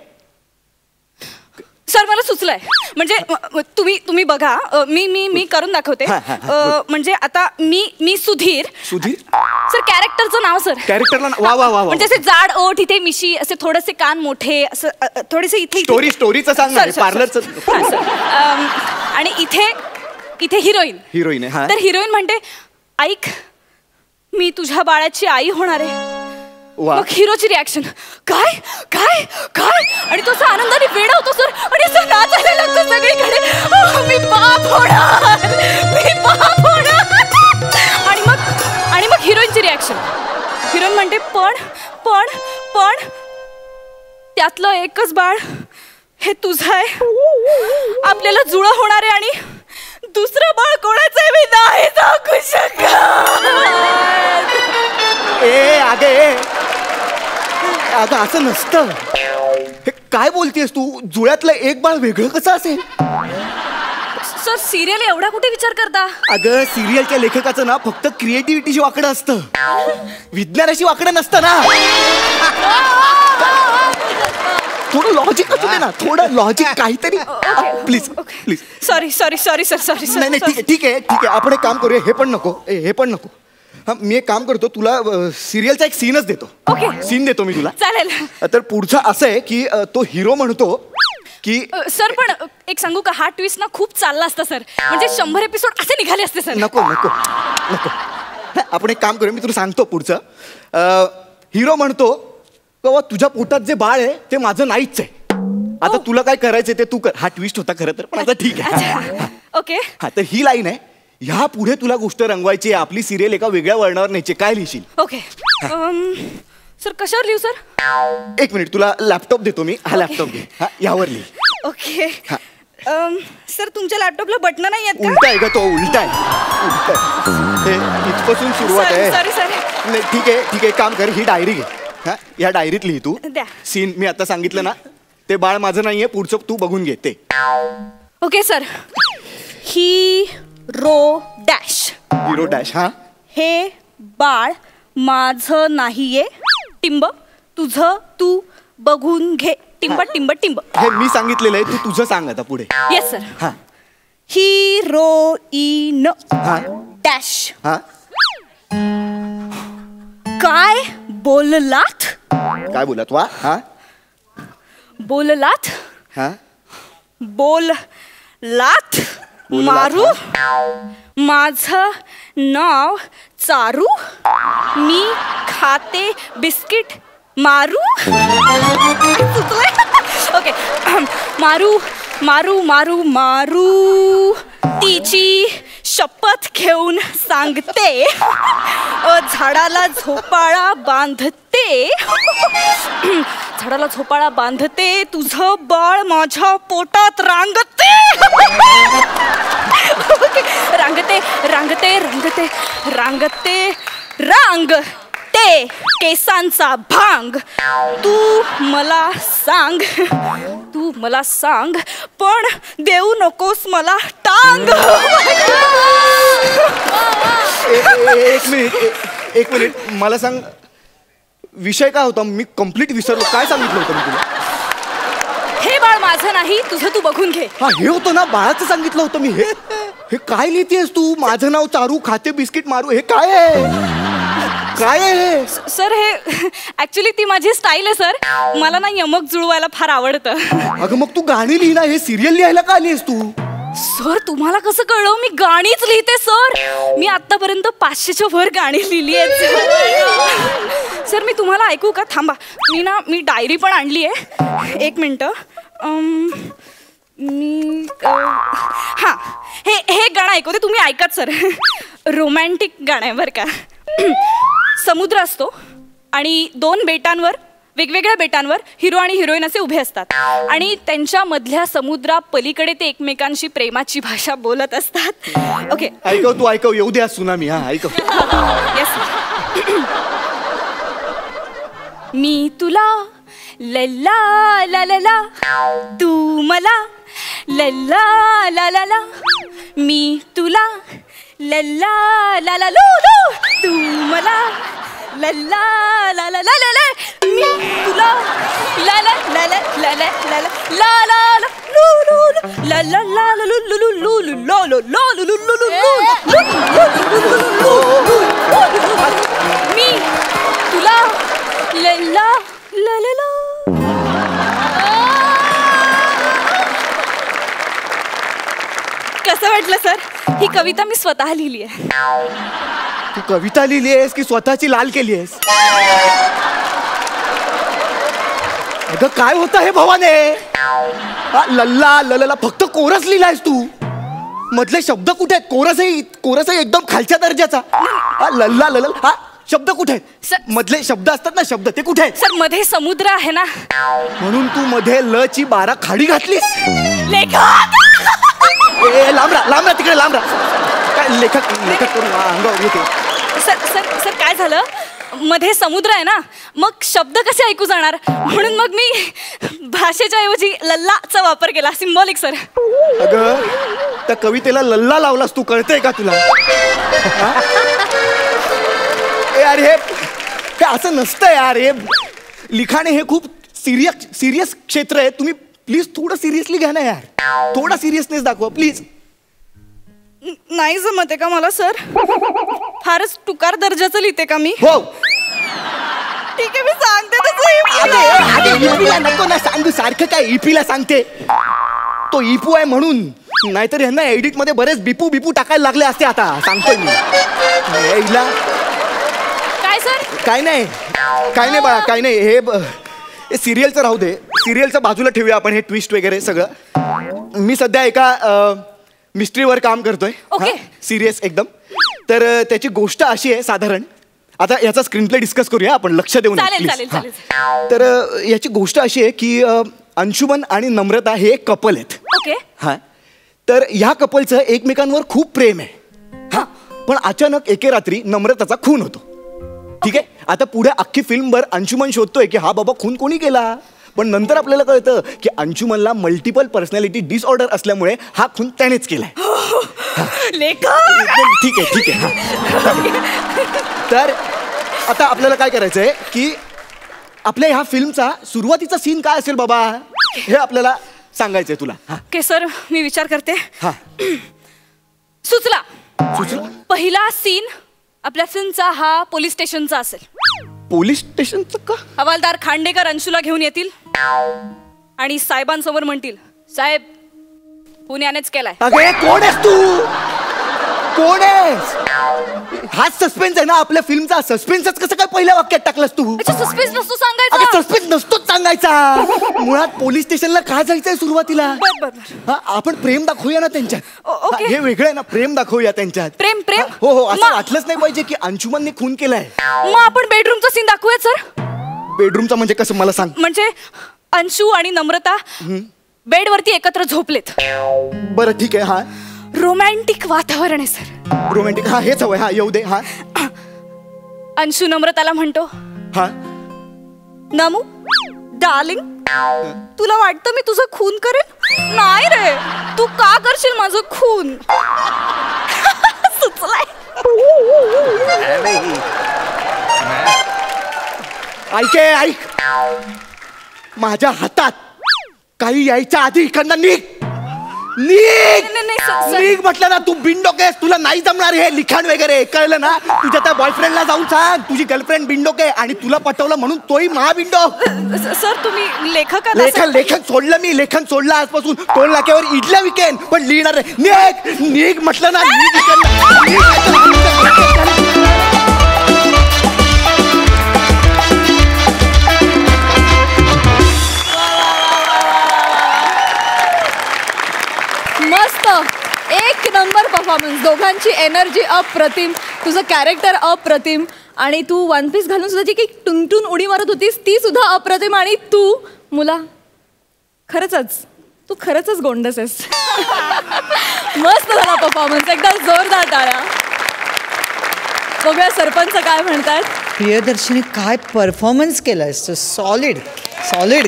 सर, मला सुचलंय. म्हणजे तुम्ही बघा, मी करून दाखवते. म्हणजे आता मी सुधीर सर, कॅरेक्टरचं नाव सर. कॅरेक्टरला वा म्हणजे असे जाड ओठ, इथे मिशी, असे थोडेसे कान मोठे, असं थोडेसे इथे. स्टोरीचं सांग ना, पार्लरचं. आणि इथे हिरोईन आहे. तर हिरोईन म्हणते, ऐक मी तुझ्या बाळाची आई होणार आहे. मग हिरोची रिॲक्शन, काय काय काय? आणि तो आनंदाने वेडा होतो सर, आणि असं नाचायला लागतो सगळीकडे, मी बाप होणार. आणि मग हिरोईनची रिॲक्शन, हिरोईन म्हणते, पण त्यातलं एकच बाळ हे तुझं आहे, आपल्याला जुळं होणार आहे, आणि दुसरं बाळ कोणाचं आहे मी नाही सांगू शकत. अगं असं नसतं. हे काय बोलतेस तू? जुळ्यातलं एक बाळ वेगळं कसं असेल? सर सिरियल एवढा कुठे विचार करता? अगं सिरियलच्या लेखकाचं ना फक्त क्रिएटिव्हिटीशी वाकडं असतं, विज्ञानाशी वाकडं नसतं ना. थोडं लॉजिक असू दे ना, थोडं लॉजिक काहीतरी. Please please. Sorry sir. नाही ठीक आहे आपण एक काम करूया. हे पण नको. हा मी एक काम करतो, तुला सिरियलचा एक सीनच देतो. सीन देतो मी तुला. चालेल. तर पुढचं असं आहे की तो हिरो म्हणतो की सर पण एक सांगू का, हा ट्विस्ट ना खूप चालला असता सर, म्हणजे 100 एपिसोड असे निघाले असते सर. नको आपण एक काम करूया, मी तुला सांगतो पुढचं. हिरो म्हणतो बाबा तुझ्या पोटात जे बाळ आहे ते माझं नाहीच आहे, आता तुला काय करायचंय ते तू कर. हा ट्विस्ट होता खरं तर, पण आता ठीक आहे. ओके. हा तर ही लाईन आहे, ह्या पुढे तुला गोष्ट रंगवायची आहे, आपली सिरियल एका वेगळ्या वळणावर न्यायची. काय लिहिशील? ओके. सर कशावर लिहू सर? एक मिनिट, तुला लॅपटॉप देतो मी. हा लॅपटॉप घे, हा यावर लिही. ओके. सर तुमच्या लॅपटॉपला बटन नाही आहेत का? उलटा आहे का तो? उलटा आहे. इथपासून सुरुवात आहे. सॉरी. ठीक आहे काम कर, ही डायरी घे. हा या डायरीत लिही तू सीन मी आता सांगितलं ना, ते बाळ माझं नाहीये, पुढचं तू बघून घे ते. Okay sir. Hero dash. हा हे बाळ माझं नाहीये, टिंब तुझं तू बघून घे. टिंब. हे मी सांगितलेलं आहे, तू तुझं सांग आता पुढे. Yes sir. हा हिरोईन डॅश. हा काय बोललात? काय बोलत वा? हा बोललात. हा बोललात. मारू. माझं नाव चारू, मी खाते बिस्किट मारू. ओके. मारू तिची शपथ घेऊन सांगते, झाडाला झोपाळा बांधते, तुझं बाळ माझ्या पोटात रांगते. रांगते केसांचा भांग. तू मला सांग पण देऊ नकोस मला टांग. एक मिनिट मला सांग, विषय काय होता? मी कम्प्लीट विसरलो. काय सांगितलं होतं मी तुला? हे बाळ माझं नाही, तुझं तू बघून घे. हा हे होतं ना, बाळाचं सांगितलं होतं मी. हे काय लिहितेस तू? माझं नाव चारू, खाते बिस्किट मारू, हे काय आहे? सर हे ऍक्च्युली ती माझी स्टाईल आहे सर, मला ना यमक जुळवायला फार आवडतं. अगं मग तू गाणी लिही ना, हे सिरियल लिहायला का लिहिस तू? सर तुम्हाला कसं कळलं? मी गाणीच लिहिते सर. मी आतापर्यंत 500च्या वर गाणी लिहिली आहेत सर. मी तुम्हाला ऐकू का? थांबा, मी डायरी पण आणली आहे. एक मिनिट. हां हे गाणं ऐकवते, तुम्ही ऐकाच सर. रोमॅन्टिक गाणं आहे बरं का. समुद्र असतो आणि 2 बेटांवर, वेगवेगळ्या बेटांवर हिरो आणि हिरोईन असे उभे असतात आणि त्यांच्या मधल्या समुद्रा पलीकडे ते एकमेकांशी प्रेमाची भाषा बोलत असतात. ओके ऐकव, तू ऐकव, येऊ द्या सुनामी. हा ऐकव. येस. मी तुला लल्ला ला ला ला, तू मला लल्ला ला ला ला, मी तुला लल्ला ला ला लो लो, तू मला लल्ला ला ला ला ला ला, मी तुला ला ला ला ला ला ला ला ला ला ला लो लो ला ला ला ला लो लो लो लो लो लो लो लो लो, मी तुला लल्ला ला ला ला. कसं वाटलं सर? ही कविता मी स्वतः लिहिली आहे. तू कविता लिहिली आहेस की स्वतःची लाल केली आहेस? अगं काय होतं हे भवाने? लल्ला ललला फक्त कोरस लिहिलायस तू, मधले शब्द कुठे आहेत? कोरस आहे एकदम खालच्या दर्जाचा. लल्ला ललल हा शब्द कुठे आहेत? मधले शब्द असतात ना, शब्द ते कुठे आहेत? सर मध्ये समुद्र आहे ना, म्हणून तू मध्ये ल ची 12 खाडी घातलीस. लांबरा तिकडे लांबरा. काय लेखक करून अंगावर येते. सर काय झालं? मध्ये समुद्र आहे ना, मग शब्द कसे ऐकू जाणार? म्हणून मग मी भाषेच्या ऐवजी लल्लाचा वापर केला, सिम्बॉलिक सर. अगं त्या कवितेला लल्ला लावलास तू, कळतंय का तुला? यार हे असं नसतं यार. हे लिखाण हे खूप सिरियस क्षेत्र आहे. तुम्ही प्लीज थोडं सिरियसली घ्या ना यार. थोडा सिरियसनेस दाखवा प्लीज. नाही जमत आहे का मला सर? फारच टुकार दर्जाचं लिहिते का मी? हो ठीक आहे, मी सांगते इपीला नको ना सांगू. सारखं काय इपीला सांगते? तो इपू आहे म्हणून, नाहीतर ह्यांना एडिट मध्ये बरेच बिपू बिपू टाकायला लागले असते. आता सांगतोय मी. काय सर? काय नाही बाळा, काय नाही. हे सिरियलचं राहू दे. सिरियलचं बाजूला ठेवूया आपण, हे ट्विस्ट वगैरे सगळं. मी सध्या एका मिस्ट्रीवर काम करतोय. ओके. सिरियस एकदम. तर त्याची गोष्ट अशी आहे साधारण. आता याचा स्क्रीन प्ले डिस्कस करूया आपण, लक्ष देऊन. चालेल. तर याची गोष्ट अशी आहे की अंशुमन आणि नम्रता हे एक कपल आहेत. ओके. हा. तर ह्या कपलचं एकमेकांवर खूप प्रेम आहे. हा. पण अचानक एके रात्री नम्रताचा खून होतो. ठीक आहे. आता पुढे अख्खी फिल्मभर अंशुमन शोधतोय की हा बाबा खून कोणी केला. पण नंतर आपल्याला कळतं की अंशुमनला मल्टिपल पर्सनॅलिटी डिसऑर्डर असल्यामुळे हा खून त्यानेच केलाय. ठीक आहे. तर आता आपल्याला काय करायचंय की आपल्या ह्या फिल्मचा सुरुवातीचा सीन काय असेल बाबा, हे आपल्याला सांगायचंय तुला. ओके सर, मी विचार करते. हा. सुचला. पहिला सीन आपल्या फिल्मचा हा पोलीस स्टेशनचा असेल. पोलीस स्टेशनचं का? हवालदार खांडेकर अंशूला घेऊन येतील आणि साहेबांसमोर म्हणतील, साहेब पुण्यानेच केलाय. अगे कोण आहेस तू? कोण आहेस? हाच सस्पेन्स आहे ना आपल्या फिल्मचा. सस्पेन्सच कसं काय पहिल्या वाक्यात टाकलास तू? सस्पेन्स नसतो सांगायचा. सस्पेन्स नसतोच सांगायचा. मुळात पोलीस स्टेशनला का जायचंय सुरुवातीला? आपण प्रेम दाखवूया ना त्यांच्यात. हे वेगळं आहे ना, प्रेम दाखवूया त्यांच्यात. प्रेम. हो असं वाटलंच नाही पाहिजे की अंशुमनने खून केलाय. मग आपण बेडरूमचा सीन दाखवूया सर. बेडरूमचा म्हणजे कसं मला सांग. म्हणजे अंशू आणि नम्रता बेडवरती एकत्र झोपलेत. बरं ठीक आहे. हा रोमॅन्टिक वातावरण आहे सर. रोमॅन्टिक. हा हेच हवंय. हा येऊ दे. हा अंशू नम्रताला म्हणतो, हा नमू डार्लिंग, तुला वाटतं मी तुझं खून करेन? नाही रे, तू का करशील माझं खून? सुचलाय. ऐक, माझ्या हातात काही यायच्या आधी इकडनं निघ म्हटलं ना. तू बिनडोके आहेस, तुला नाही जमणार हे लिखाण वगैरे, कळलं ना? तुझ्या त्या बॉयफ्रेंडला जाऊन सांग तुझी गर्लफ्रेंड बिनडोके आणि तुला पटवलं म्हणून तोही महाबिंडोक. सर तुम्ही लेखक. लेखन सोडलं मी. लेखन सोडलं आजपासून. टोल नाक्यावर इडल्या विकेन पण लिहिणार निघ म्हटलं ना. मस्त, एक नंबर परफॉर्मन्स. दोघांची एनर्जी अप्रतिम, तुझं कॅरेक्टर अप्रतिम, आणि तू वन पीस घालून सुद्धा जी काही टुनटुन उडी मारत होतीस ती सुद्धा अप्रतिम. आणि तू मुला तू खरंच गोंडस आहेस. मस्त झाला परफॉर्मन्स, एकदम जोरदार टाळ्या. बघूया सरपंच काय म्हणतात. प्रियदर्शनी काय परफॉर्मन्स केलायस. सॉलिड.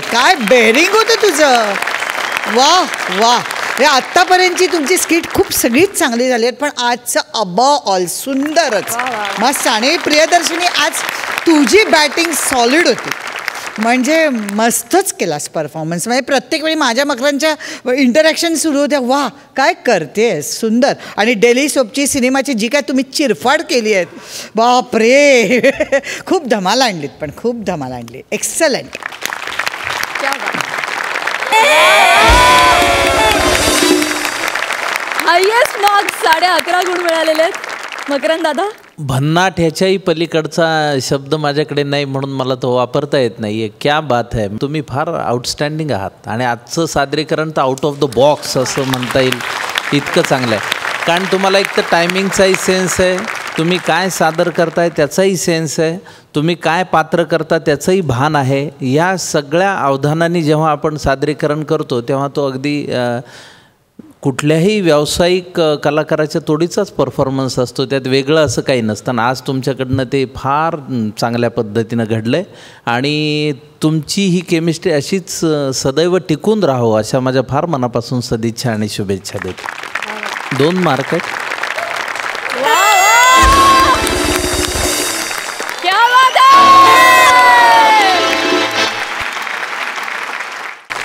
काय बेअरिंग होतं तुझं. वा. हे आत्तापर्यंतची तुमची स्किट खूप सगळीच चांगली झाली आहेत, पण आजचं अबव ऑल सुंदरच मस्त. आणि प्रियदर्शनी आज तुझी बॅटिंग सॉलिड होती. म्हणजे मस्तच केलास परफॉर्मन्स. म्हणजे प्रत्येक वेळी माझ्या मकरांच्या इंटरॅक्शन सुरू होत्या. वा काय करतेस, सुंदर. आणि डेली सोपची सिनेमाची जी काय तुम्ही चिरफाड केली आहेत, बापरे. खूप धमाल आणलीत, पण खूप धमाल आणली. एक्सलंट. हायेस्ट मार्क्स 11.5 गुण मिळालेले आहेत. मकरंद दादा, भन्नाट ह्याच्याही पलीकडचा शब्द माझ्याकडे नाही म्हणून मला तो वापरता येत नाही. क्या बात आहे. तुम्ही फार आउटस्टँडिंग आहात आणि आजचं सादरीकरण तर आउट ऑफ द बॉक्स असं म्हणता येईल, इतकं चांगलं आहे. कारण तुम्हाला एक तर टायमिंगचाही सेन्स आहे, तुम्ही काय सादर करताय त्याचाही सेन्स आहे, तुम्ही काय पात्र करता त्याचंही भान आहे. या सगळ्या अवधानाने जेव्हा आपण सादरीकरण करतो तेव्हा तो अगदी कुठल्याही व्यावसायिक कलाकाराच्या तोडीचाच परफॉर्मन्स असतो, त्यात वेगळं असं काही नसतं. आणि आज तुमच्याकडनं ते फार चांगल्या पद्धतीनं घडलं आहे आणि तुमची ही केमिस्ट्री अशीच सदैव टिकून राहो अशा माझ्या फार मनापासून सदिच्छा आणि शुभेच्छा देतो. 2 मार्क आहेत.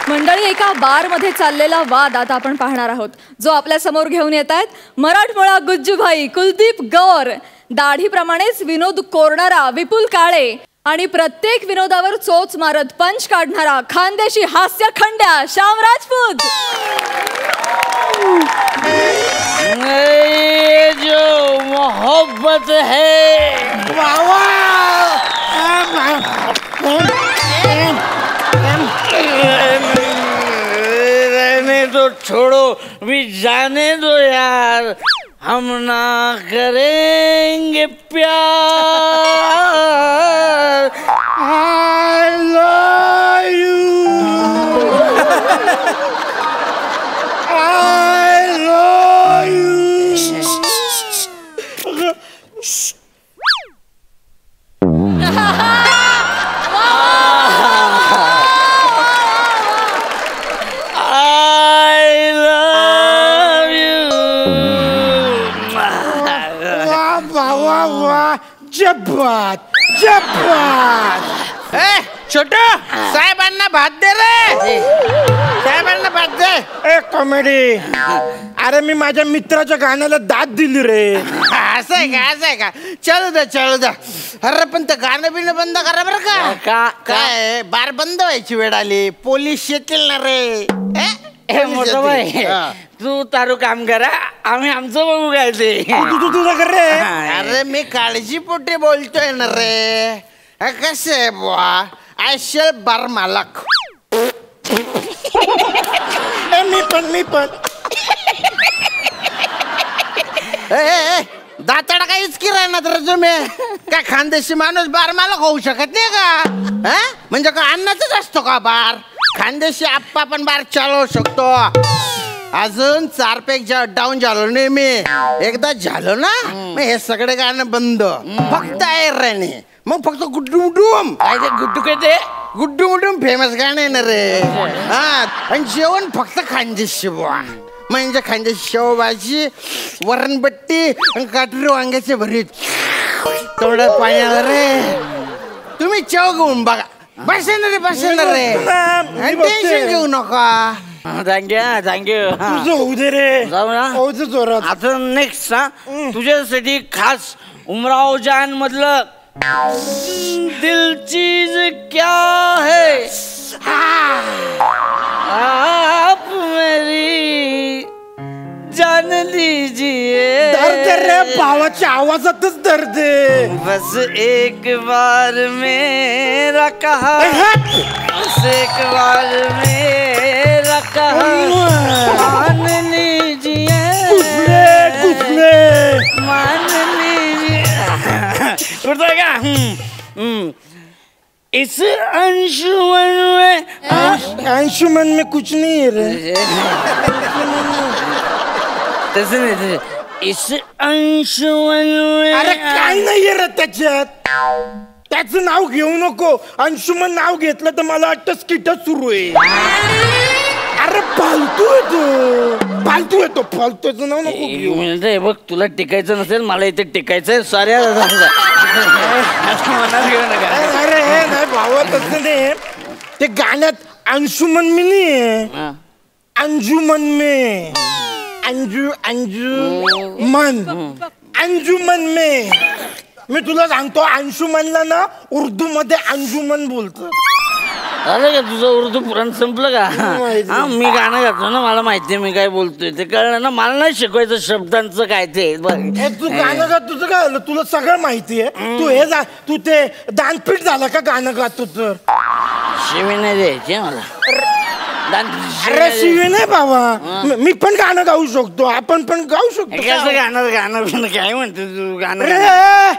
मंडळी, एका बारमध्ये चाललेला वाद आता आपण पाहणार आहोत, जो आपल्या समोर घेऊन येत आहेत मराठमोळा गुज्जूभाई कुलदीप गौर, दाढीप्रमाणेच विनोद कोरणारा विपुल काळे आणि प्रत्येक विनोदावर चोच मारत पंच काढणारा खानदेशी हास्य खंड्या श्याम राजपूत. जो मोहब्बत है रहने दो, छोड़ो भी जाने दो यार, हम ना करेंगे प्यार. I love you. I love you. जब्बात जब्बात. छोटू, साहेबांना भात दे रे, साहेबांना भात दे. ए कॉमेडी, अरे मी माझ्या मित्राच्या गाण्याला दाद दिली रे. असं आहे का, असं आहे का? चलू द्या, चलू द्या. अरे पण ते गाणं बिणं बंद करा बरं का. काय बार बंद व्हायची वेळ आली, पोलीस येतील ना रे. मोठं बाई, तू तारू काम करा, आम्ही आमचं बघू काय ते. तू तुझं कर रे. अरे मी काळजीपोटी बोलतोय ना रे. कसं आहे बुवा, आयशल बार मालक. मी पण दाताडा काहीच की राहणार तर तुम्ही काय खानदेशी माणूस बार मालक होऊ शकत नाही का? म्हणजे का अन्नाचाच असतो का बार? खानदेशी आप्पा पण बार चालवू शकतो. अजून 4 पैक डाऊन झालो नाही मी. एकदा झालो ना मग हे सगळे गाणं बंद. फक्त आहे राणे, मग फक्त गुड्डू मुडूम. काय ते गुड्डू काय ते गुड्डू मुडूम फेमस गाणं आहे ना रे. हा, आणि जेवण फक्त खानदेशी बुवा. म्हणजे खानदेशी शेवभाजी, वरणबट्टी आणि काटरी वांग्याचे भरीत. तेवढं पाण्याला रे. तुम्ही चव घेऊन बघा. बसेन रे, बसेन रे. टेन्शन घेऊ नका. थँक्यू. तुझं होऊ दे रे. जाऊ ना. होऊ जोरात. आता नेक्स्ट तुझ्यासाठी खास उमराव जान मधलं दिल चीज क्या है आप मेरी जान लीजिए. दर्द रे, भावाच्या आवाजातच दर्द आहे. बस एक बार मेरा कहा, बस एक बार मेरा कहा मान लीजिए. कुठले मान लीजिए. उठता क्या? इस अंशुमन में, अंशुमन में कुछ नहीं है रे. तसं नाही. इस अंशुमन में. अरे काय नाहीये रे त्याच्यात. त्याचं नाव घेऊ नको. अंशुमन नाव घेतलं तर मला वाटतं स्किटच सुरू आहे. अरे फालतू येतो, फालतू येतो, फालतूचं नाव नको घेऊ. म्हणजे बघ, तुला टिकायचं नसेल, मला इथे टिकायचंय. सॉरी. अरे हे नाही भावा, तसं नाही. ते गाण्यात अंशुमन मी नाही, अंजुमन में. अंजुमन में. मी तुला सांगतो, अंशुमनला ना उर्दू मध्ये अंजुमन बोलतो. अरे का तुझं उर्दू पुराण संपलं का? हा, मी गाणं गातो ना, मला माहितीये मी काय बोलतोय ते. कळलं ना, मला नाही शिकवायचं शब्दांचं काय ते. तू गाणं गात, तुझं काय झालं? तुला सगळं माहितीये. तू ते दानपीठ झाला का गाणं गातो तर? शिवी नाही द्यायची मला. अरे शिवी नाही बाबा, मी पण गाणं गाऊ शकतो. आपण पण गाऊ शकतो. गाणं गाणं काय म्हणतो तू? गाणं रे,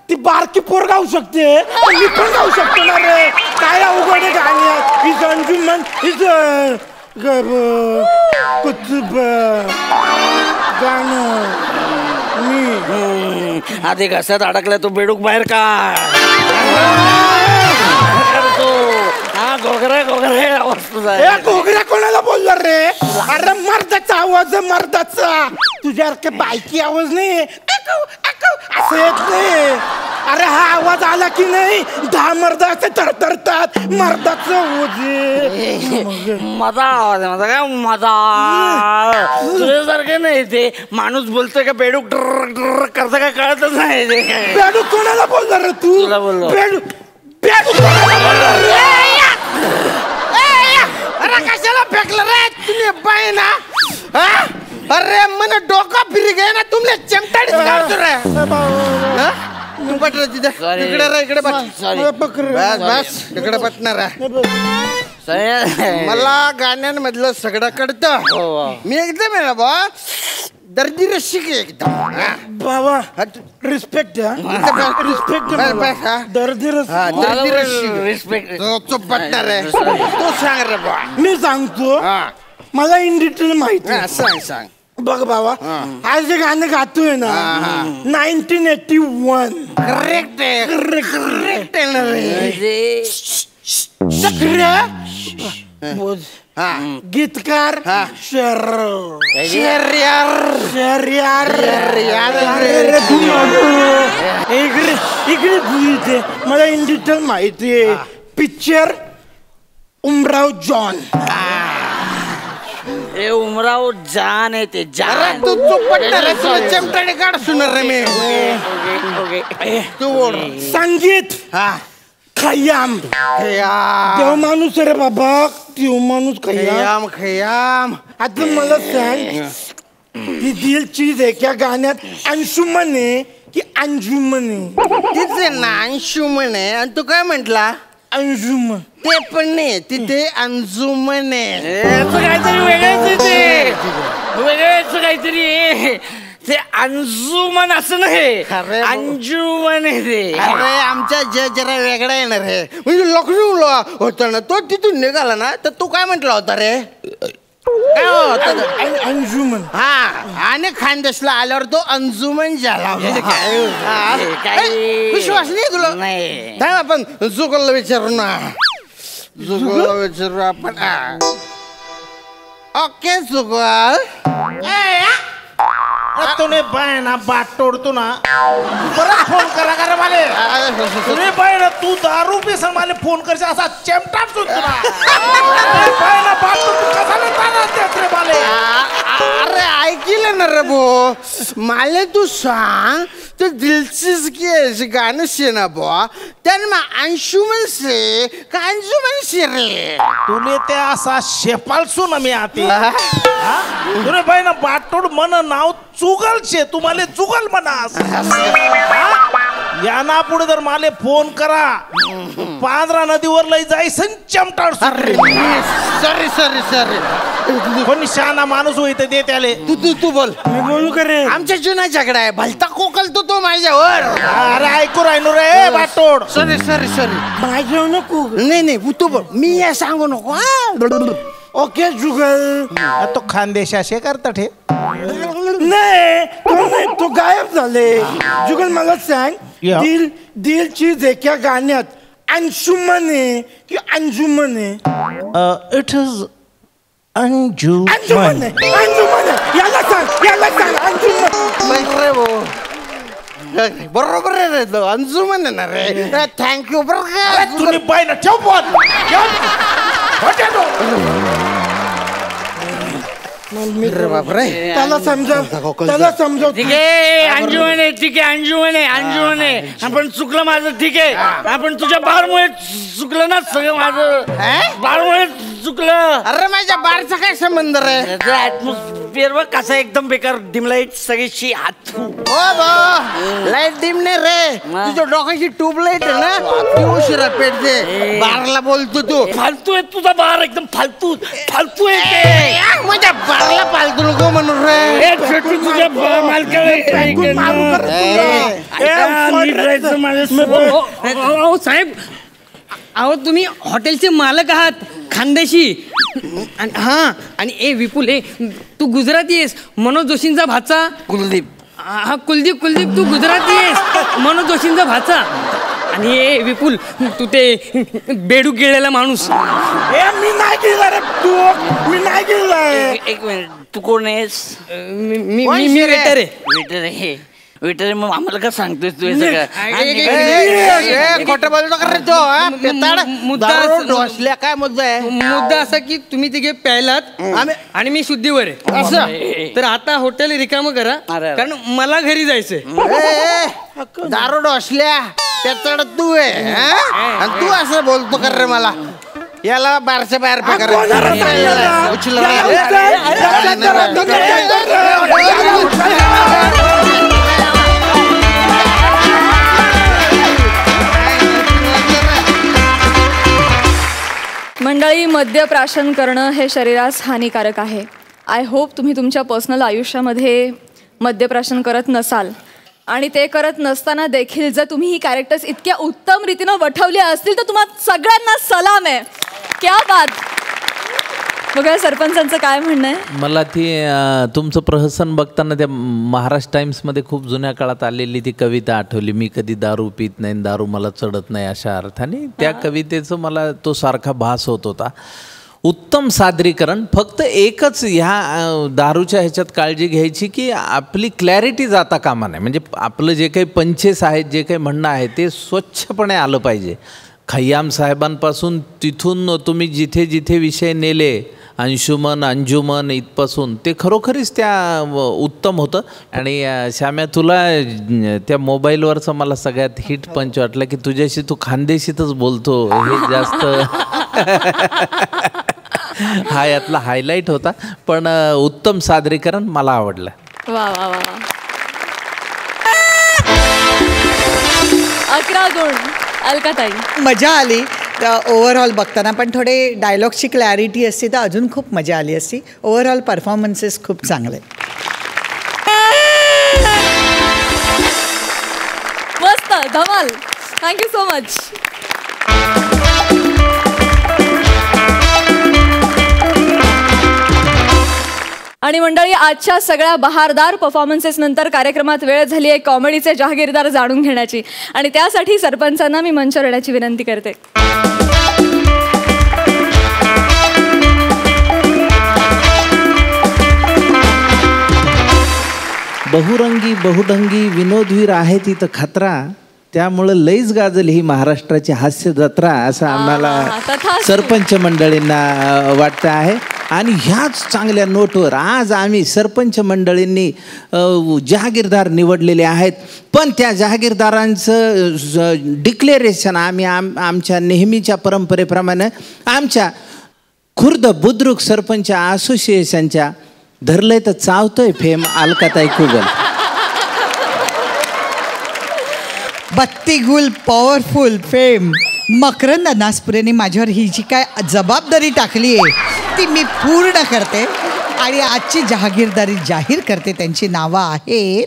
ती बारकी पोर गाऊ शकते, मी पण गाऊ शकतो ना रे. काय अवघड आहे गाण्यात. इज अंजुमन, इज कुतुब गाणं मी आधी घशात अडकला तो बेडूक बाहेर का घोगरा आवाज तुझा. घोगरा कोणाला बोलला रे? अरे मर्दाचा आवाज मर्दाचा. तुझ्यासारखे बायकी आवाज नाही असं येत नाही. अरे हा आवाज आला की नाही 10 मर्द असे तरतरतात. मर्दाचा आवाज माझा आवाज आहे. माझा काय माझा तुझ्यासारखे नाही ते. माणूस बोलतोय का बेडूक ड्र करता काय कळतच नाही. बेडूक कोणाला बोलला रे तू? तुला बोललो. बेडूक अरे कशाला फेकलं रे तुम्ही बाई ना? अरे मन डोकं फिरी गे ना तुमले चिमटाडीच काढतो रे. तू बट रे तिथे इकडे रे इकडे बस इकडे बसणार आहे. मला गाण्यांमधलं सगळं कळतं. मी एकदम आहे ना बा दर्दी रशिक एकदम बाबा. रिस्पेक्ट रिस्पेक्ट दर्दी रिस्पेक्ट तो पटणार आहे. तो सांग रे बा. मी सांगतो मला इन डिटेल माहिती. सांग बघ बाबा. आज जे गाणं गातोय ना 1981 करेक्ट गीतकार इकडे बोलते. मला इन डिटेल माहिती आहे. पिक्चर उमराव जॉन. ए उमराव जान आहे ते जान. तू चिमटाडे काढ सुनार रे मी. तू बोल. संगीत खयाम. देव माणूस रे बाबा. देव माणूस खयाम. आता मला सांग ती दिल चीज आहे क्या गाण्यात अंशुमन आहे की अंजुमन आहे? तीच आहे ना अंशुमन आहे. आणि तू काय म्हंटला? अंजुमन. ते पण नाही तिथे अंजुमन आहे. काहीतरी वेगळंच काहीतरी. ते अंजुमन असं नाही अंजुमन आहे ते. अरे आमच्या जरा वेगळा येणार आहे. म्हणजे लखनऊला होता ना तो तिथून निघाला ना तर तू काय म्हटला होता रे? अंजुमन. हा आणि खानदेशला आल्यावर तो अंजुमन झाला. विश्वास नाही तुला? नाही. आपण जुगलला विचारू ना. जुगलला विचारू आपण. ओके जुगल. तुने बाय ना बाट तोडतो ना परत फोन करा का रे माले. तुने बाय ना तू दारू पे संग माले फोन करছে असा चेमटाट सुनतो ना. बाय ना बाट तोडतो कशाला ताना देत रे माले. अरे ऐकलं ना रे भो. माले तू सांग तो दिलचीज की ऐसे गाणं से ना बुआ त्यानं अंशुमन से का अंजुमन से रे. तुले ते असा शेपाल सुन मी आती. तुने बाय ना बाट तोड मन नाव चुगल शे. तू माले चुगल म्हणास. याना पुढे जर माले फोन करा 15 नदीवर लई जाई चमटाड. सॉरी कोणी शहाणा माणूस होईत दे त्याले. तू बोल. मी बोलू का रे? आमच्या जुना झगडा आहे. भलता कोकल तो माझ्यावर. अरे ऐकू राहिलो रे बाटोड. सॉरी माझ्या नको. नाही तू बोल. मी या सांगू नको. ओके जुगल. तो खानदेशा शे करतात हे. नाही तो गायब झाले. जुगल मला सांग दिल चीज आहे क्या गाण्यात अंशुमन आहे की अंजुमन आहे? इट इज अंजुमन. अंजुमन याला सांग अंजुमन. बरोबर रे अंजुमन आहे ना रे. थँक्यू बरं. तुम्ही बाय ना ठेव फोन. त्याला समजाव. ठीक आहे अंजुमन आहे. ठीक आहे अंजुमन आहे. आपण चुकलं माझं. ठीक आहे आपण तुझ्या बारमुळे चुकलं ना सगळं माझं. बारमुळे चुकलं. अरे माझ्या बारचा काय संबंध रे? ऍटमॉस्फिअर वर कसा एकदम बेकार डिमलाईट सगळीशी हात. लाईट डिम नाही रे. तुझ्या डोक्याची ट्यूबलाईट आहे ना ती उशिरा पेटते. बारला बोलतो तू. फालतू आहे तुझा बार. एकदम फालतू आहे. माझ्या बारला फालतू नको म्हणून रे. तुझ्या मालकाला साहेब. अहो तुम्ही हॉटेलचे मालक आहात. खानदेशी. हा आणि ए विपुल ए तू गुजराती आहेस. मनोज जोशींचा भाचा कुलदीप. हा कुलदीप तू गुजराती आहेस. मनोज जोशींचा भाचा. आणि ए विपुल तू ते बेडूक गिळलेला माणूस. मी नाही गेला रे तू. मी नाही गेलाय. एक मिनिट, तू कोण आहेस? मी वेटर आहे. वेटर आहे. वेटर मग आम्हाला का सांगतोय तू हे सगळं? खोटं बोलतो का रे तो? मुद्दा काय मुद्दा आहे? मुद्दा असा की तुम्ही तिघे प्यायलात आणि मी शुद्धीवर आहे असं. तर आता हॉटेल रिकामं करा कारण मला घरी जायचंय. दारू डोसल्या त्याच्याकडे तू आहे आणि तू असं बोलतो कर रे मला. याला बारच्या बाहेर मंडळी, मद्यप्राशन करणं हे शरीरास हानिकारक आहे. आय होप तुम्ही तुमच्या पर्सनल आयुष्यामध्ये मद्यप्राशन करत नसाल. आणि ते करत नसताना देखील जर तुम्ही ही कॅरेक्टर्स इतक्या उत्तम रीतीनं वठवली असतील तर तुम्हाला सगळ्यांना सलाम आहे. क्या बात. बघा सरपंचांचं काय म्हणणं आहे. मला ती तुमचं प्रहसन बघताना त्या महाराष्ट्र टाइम्समध्ये खूप जुन्या काळात आलेली ती कविता आठवली. मी कधी दारू पित नाही, दारू मला चढत नाही अशा अर्थाने. त्या कवितेचं मला तो सारखा भास होत होता. उत्तम सादरीकरण. फक्त एकच ह्या दारूच्या ह्याच्यात काळजी घ्यायची की आपली क्लॅरिटी जाता कामा नाही. म्हणजे आपलं जे काही पंचेस आहेत, जे काही म्हणणं आहे ते स्वच्छपणे आलं पाहिजे. खय्याम साहेबांपासून तिथून तुम्ही जिथे जिथे विषय नेले, अंजुमन इथपासून ते खरोखरीच त्या उत्तम होतं. आणि श्याम्या तुला त्या मोबाईलवरचं मला सगळ्यात हिट पंच वाटलं की तुझ्याशी तू खानदेशीतच बोलतो हे जास्त हा यातला हायलाईट होता. पण उत्तम सादरीकरण मला आवडलं. वा वा वा. 11 गुण. अलकाताई. मजा आली ओव्हरऑल बघताना. पण थोडे डायलॉगची क्लॅरिटी असती तर अजून खूप मजा आली असती. ओव्हरऑल परफॉर्मन्सेस खूप चांगले. मस्त धमाल. Thank you so much. आणि मंडळी, आजच्या सगळ्या बहारदार परफॉर्मन्सेस नंतर कार्यक्रमात वेळ झाली आहे कॉमेडीचे जहागीरदार जाणून घेण्याची. आणि त्यासाठी सरपंचांना मी मंचावर येण्याची विनंती करते. बहुरंगी बहुढंगी विनोदवीर आहे तिथं खतरा, त्यामुळं लईच गाजल ही महाराष्ट्राची हास्य जत्रा असं आम्हाला सरपंच मंडळींना वाटतं आहे. आणि ह्याच चांगल्या नोटवर आज आम्ही सरपंच मंडळींनी जहागीरदार निवडलेले आहेत. पण त्या जहागीरदारांचं डिक्लेरेशन आम्ही आमच्या नेहमीच्या परंपरेप्रमाणे आमच्या खुर्द बुद्रुक सरपंच असोसिएशनच्या धरलंय तर चावतोय फेम अलकाताई कुगल. बत्तीगुल पॉवरफुल फेम मकरंद नासपुरेने माझ्यावर ही जी काय जबाबदारी टाकली आहे ती मी पूर्ण करते. आणि आजची जहागीरदारी जाहीर करते. त्यांची नावं आहेत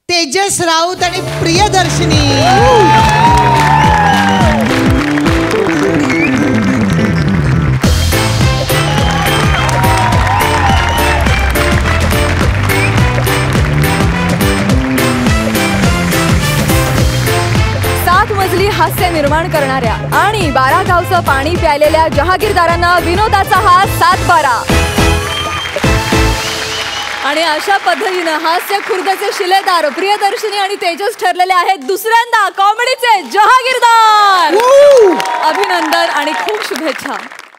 तेजस राऊत आणि प्रियदर्शनी. हास्य निर्माण करणाऱ्या आणि 12 गावचं पाणी प्यायलेल्या जहागीरदारांना विनोदाचा हा 7-12. आणि अशा पद्धतीनं हास्य खुर्दचे शिलेदार प्रियदर्शनी आणि तेजस ठरलेले आहेत दुसऱ्यांदा कॉमेडीचे जहागीरदार. अभिनंदन आणि खूप शुभेच्छा.